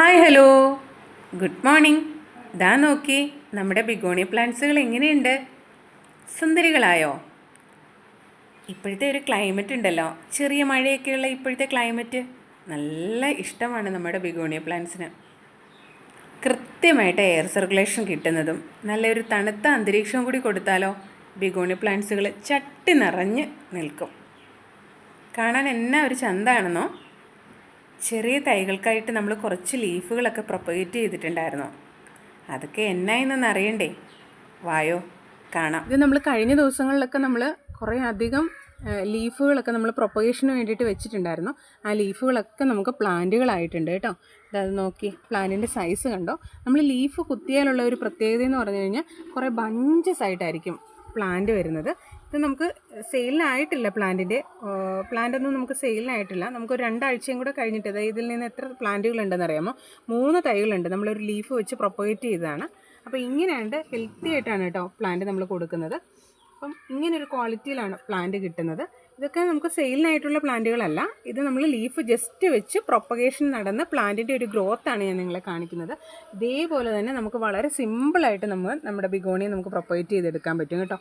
Hi hello good morning. ദാ നോക്കി നമ്മുടെ ബിഗോണി പ്ലാന്റ്സുകൾ എങ്ങനെയുണ്ട്? സുന്ദരികളായോ? ഇപ്പോഴത്തെ ഒരു ക്ലൈമറ്റ് ഉണ്ടല്ലോ, ചെറിയ മഴയൊക്കെയുള്ള ഇപ്പോഴത്തെ ക്ലൈമറ്റ് നല്ല ഇഷ്ടമാണ് നമ്മുടെ ബിഗോണിയ പ്ലാന്റ്സിന്. കൃത്യമായിട്ട് എയർ സർക്കുലേഷൻ കിട്ടുന്നതും നല്ലൊരു തണുത്ത അന്തരീക്ഷവും കൂടി കൊടുത്താലോ ബിഗോണി പ്ലാന്റ്സുകൾ ചട്ടി നിറഞ്ഞ് നിൽക്കും. കാണാൻ എന്നാ ഒരു ചന്താണെന്നോ. ചെറിയ തൈകൾക്കായിട്ട് നമ്മൾ കുറച്ച് ലീഫുകളൊക്കെ പ്രൊപ്പഗേറ്റ് ചെയ്തിട്ടുണ്ടായിരുന്നു. അതൊക്കെ എന്നായെന്നൊന്ന് അറിയണ്ടേ? വായോ കാണാം. ഇത് നമ്മൾ കഴിഞ്ഞ ദിവസങ്ങളിലൊക്കെ നമ്മൾ കുറേ അധികം ലീഫുകളൊക്കെ നമ്മൾ പ്രൊപ്പഗേഷന് വേണ്ടിയിട്ട് വെച്ചിട്ടുണ്ടായിരുന്നു. ആ ലീഫുകളൊക്കെ നമുക്ക് പ്ലാന്റുകളായിട്ടുണ്ട് കേട്ടോ. അത് നോക്കി, പ്ലാന്റിൻ്റെ സൈസ് കണ്ടോ? നമ്മൾ ലീഫ് കുത്തിയാലുള്ള ഒരു പ്രത്യേകത എന്ന് പറഞ്ഞു കഴിഞ്ഞാൽ കുറേ ബഞ്ചസ് ആയിട്ടായിരിക്കും പ്ലാന്റ് വരുന്നത്. ഇത് നമുക്ക് സെയിലിനായിട്ടില്ല. പ്ലാന്റൊന്നും നമുക്ക് സെയിലിനായിട്ടില്ല. നമുക്കൊരു 2 ആഴ്ചയും കൂടെ കഴിഞ്ഞിട്ട്, അതായത് ഇതിൽ നിന്ന് എത്ര പ്ലാന്റുകളുണ്ടെന്ന് അറിയാമോ? 3 തൈകളുണ്ട്. നമ്മളൊരു ലീഫ് വെച്ച് പ്രൊപ്പഗേറ്റ് ചെയ്തതാണ്. അപ്പോൾ ഇങ്ങനെയുണ്ട്, ഹെൽത്തി ആയിട്ടാണ് കേട്ടോ പ്ലാന്റ് നമ്മൾ കൊടുക്കുന്നത്. അപ്പം ഇങ്ങനൊരു ക്വാളിറ്റിയിലാണ് പ്ലാന്റ് കിട്ടുന്നത്. ഇതൊക്കെ നമുക്ക് സെയിലിനായിട്ടുള്ള പ്ലാന്റുകളല്ല. ഇത് നമ്മൾ ലീഫ് ജസ്റ്റ് വെച്ച് പ്രൊപ്പഗേഷൻ നടന്ന പ്ലാന്റിൻ്റെ ഒരു ഗ്രോത്താണ് ഞാൻ നിങ്ങളെ കാണിക്കുന്നത്. ഇതേപോലെ തന്നെ നമുക്ക് വളരെ സിമ്പിളായിട്ട് നമ്മുടെ ബിഗോണിയെ നമുക്ക് പ്രൊപ്പഗേറ്റ് ചെയ്തെടുക്കാൻ പറ്റും കേട്ടോ.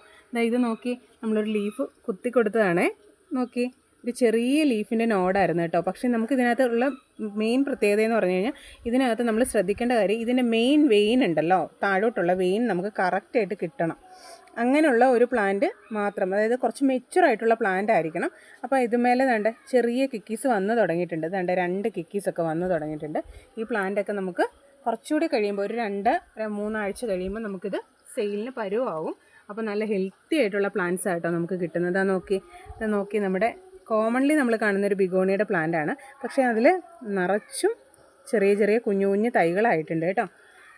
ഇത് നോക്കി, നമ്മളൊരു ലീഫ് കുത്തി കൊടുത്തതാണേ. നോക്കി, ഒരു ചെറിയ ലീഫിൻ്റെ നോഡായിരുന്നു കേട്ടോ. പക്ഷേ നമുക്ക് ഇതിനകത്തുള്ള മെയിൻ പ്രത്യേകത എന്ന് പറഞ്ഞു കഴിഞ്ഞാൽ, ഇതിനകത്ത് നമ്മൾ ശ്രദ്ധിക്കേണ്ട കാര്യം, ഇതിൻ്റെ മെയിൻ വെയിൻ ഉണ്ടല്ലോ, താഴോട്ടുള്ള വെയിൻ നമുക്ക് കറക്റ്റായിട്ട് കിട്ടണം. അങ്ങനെയുള്ള ഒരു പ്ലാന്റ് മാത്രം, അതായത് കുറച്ച് മെച്ചുറായിട്ടുള്ള പ്ലാന്റ് ആയിരിക്കണം. അപ്പോൾ ഇതുമേലെ ദാണ്ട് ചെറിയ കിക്കീസ് വന്നു തുടങ്ങിയിട്ടുണ്ട്. ദാണ്ട് 2 കിക്കീസൊക്കെ വന്നു തുടങ്ങിയിട്ടുണ്ട്. ഈ പ്ലാന്റൊക്കെ നമുക്ക് കുറച്ചുകൂടി കഴിയുമ്പോൾ, ഒരു 2-3 ആഴ്ച കഴിയുമ്പോൾ നമുക്കിത് സെയിലിന് പരുവാകും. അപ്പോൾ നല്ല ഹെൽത്തി ആയിട്ടുള്ള പ്ലാന്റ്സ് ആയിട്ടോ നമുക്ക് കിട്ടുന്നത്. നോക്കി നമ്മുടെ കോമൺലി നമ്മൾ കാണുന്നൊരു ബിഗോണിയുടെ പ്ലാന്റാണ്. പക്ഷേ അതിൽ നിറച്ചും ചെറിയ ചെറിയ കുഞ്ഞു കുഞ്ഞു തൈകളായിട്ടുണ്ട് കേട്ടോ.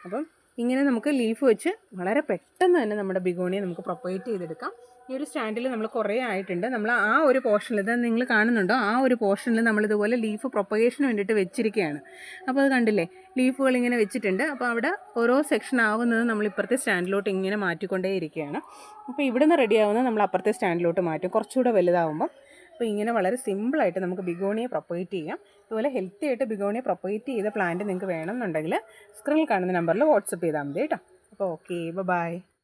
അപ്പം ഇങ്ങനെ നമുക്ക് ലീഫ് വെച്ച് വളരെ പെട്ടെന്ന് തന്നെ നമ്മുടെ ബിഗോണിയെ നമുക്ക് പ്രൊപ്പഗേറ്റ് ചെയ്തെടുക്കാം. ഈ ഒരു സ്റ്റാൻഡിൽ നമ്മൾ കുറേ ആയിട്ടുണ്ട്. നമ്മൾ ആ ഒരു പോർഷനിൽ, ഇത് നിങ്ങൾ കാണുന്നുണ്ടോ, ആ ഒരു പോർഷനിൽ നമ്മളിതുപോലെ ലീഫ് പ്രൊപ്പഗേഷന് വേണ്ടിയിട്ട് വെച്ചിരിക്കുകയാണ്. അപ്പോൾ അത് കണ്ടില്ലേ, ലീഫുകൾ ഇങ്ങനെ വെച്ചിട്ടുണ്ട്. അപ്പോൾ അവിടെ ഓരോ സെക്ഷൻ ആവുന്നത് നമ്മൾ ഇപ്പുറത്തെ സ്റ്റാൻഡിലോട്ട് ഇങ്ങനെ മാറ്റിക്കൊണ്ടേ ഇരിക്കുകയാണ്. അപ്പോൾ ഇവിടെ നിന്ന് റെഡി ആവുന്നത് നമ്മൾ അപ്പുറത്തെ സ്റ്റാൻഡിലോട്ട് മാറ്റും, കുറച്ചുകൂടെ വലുതാവുമ്പോൾ. അപ്പോൾ ഇങ്ങനെ വളരെ സിമ്പിളായിട്ട് നമുക്ക് ബിഗോണിയെ പ്രൊപ്പഗേറ്റ് ചെയ്യാം. അതുപോലെ ഹെൽത്തി ആയിട്ട് ബിഗോണിയെ പ്രൊപ്പഗേറ്റ് ചെയ്ത പ്ലാന്റ് നിങ്ങൾക്ക് വേണമെന്നുണ്ടെങ്കിൽ സ്ക്രീനിൽ കാണുന്ന നമ്പറിൽ വാട്സപ്പ് ചെയ്താൽ മതി കേട്ടോ. അപ്പോൾ ഓക്കെ, ബൈ.